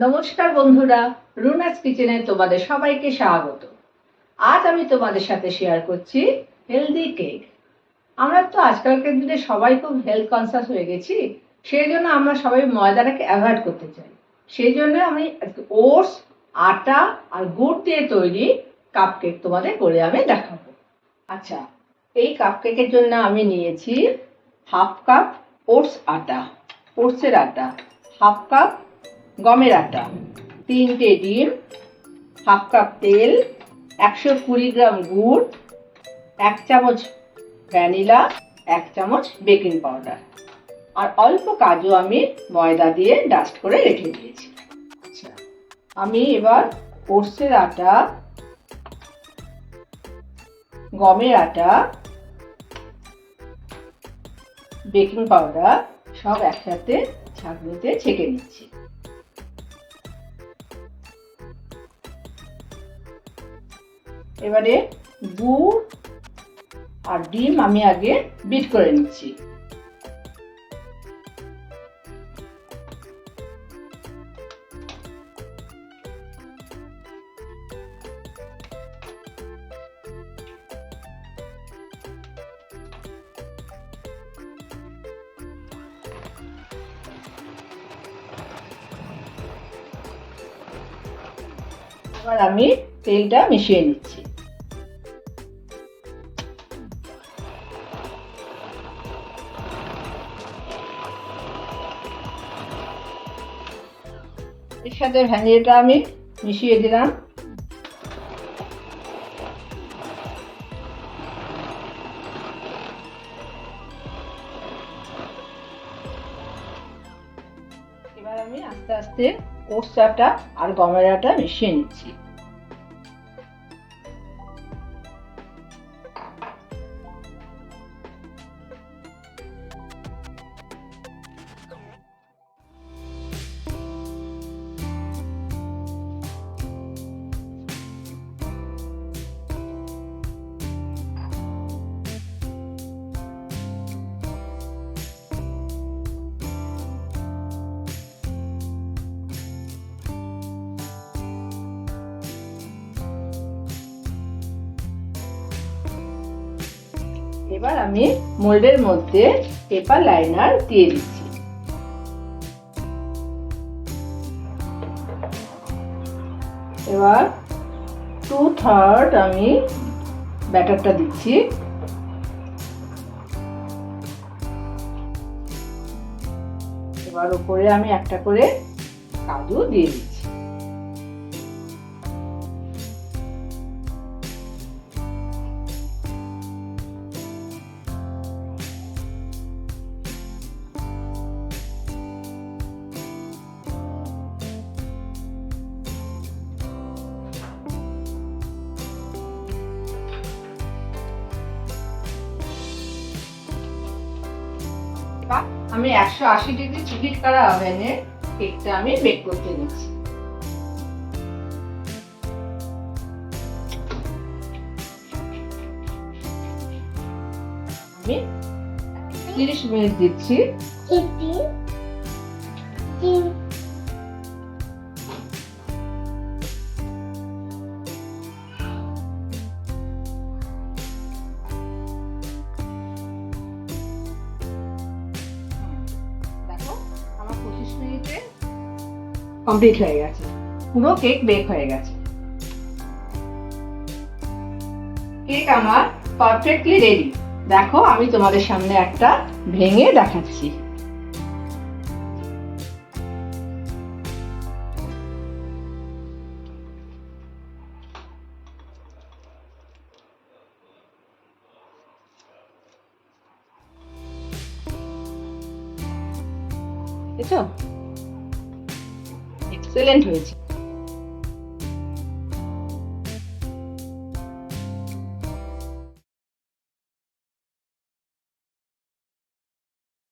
নমস্কার বন্ধুরা, রুনাস কিচেনে তোমাদের সবাইকে স্বাগত। আজ আমি তোমাদের সাথে শেয়ার করছি হেলদি কেক। আমরা তো আজকালকার দিনে সবাই খুব হেলথ কনসাস হয়ে গেছি, সেই জন্য আমরা সবাই ময়দাটাকে অ্যাভয়েড করতে চাই। সেই জন্য আমি ওটস, আটা আর গুড় দিয়ে তৈরি কাপ কেক তোমাদের করে আমি দেখাবো। আচ্ছা, এই কাপ কেকের জন্য আমি নিয়েছি হাফ কাপ ওটসের আটা, হাফ কাপ গমের আটা, 3টে ডিম, হাফ কাপ তেল, 120 গ্রাম গুড়, 1 চামচ ভ্যানিলা, 1 চামচ বেকিং পাউডার আর অল্প কাজু আমি ময়দা দিয়ে ডাস্ট করে রেখে দিয়েছি। আচ্ছা, আমি এবার ওটসের আটা, গমের আটা, বেকিং পাউডার সব একসাথে ছাঁকনিতে ছেঁকে নিচ্ছি। এবারে গুড় আর ডিম আমি আগে বিট করে নিচ্ছি। এবার আমি তেলটা মিশিয়ে নিচ্ছি। এর সাথে ভ্যানিলাটা আমি মিশিয়ে দিলাম। এবার আমি আস্তে আস্তে ওটস আটা আর গমের আটা মিশিয়ে নিচ্ছি। এবার আমি মোল্ডের মধ্যে পেপার লাইনার দিয়ে দিচ্ছি। এবার 2/3 আমি ব্যাটারটা দিচ্ছি। এবার উপরে আমি একটা করে কাজু দিয়ে দিচ্ছি। আমি 180 ডিগ্রি হিট করা ওভেনে কেকটা আমি বেক করতে নিচ্ছি। আমি 30 মিনিট দিচ্ছি। কমপ্লিট হয়ে গেছে, পুরো কেক বেক হয়ে গেছে। কেক আমার পারফেক্টলি রেডি। দেখো, আমি তোমাদের সামনে একটা ভেঙে দেখাচ্ছি। দেখছো, এক্সেলেন্ট হয়েছে।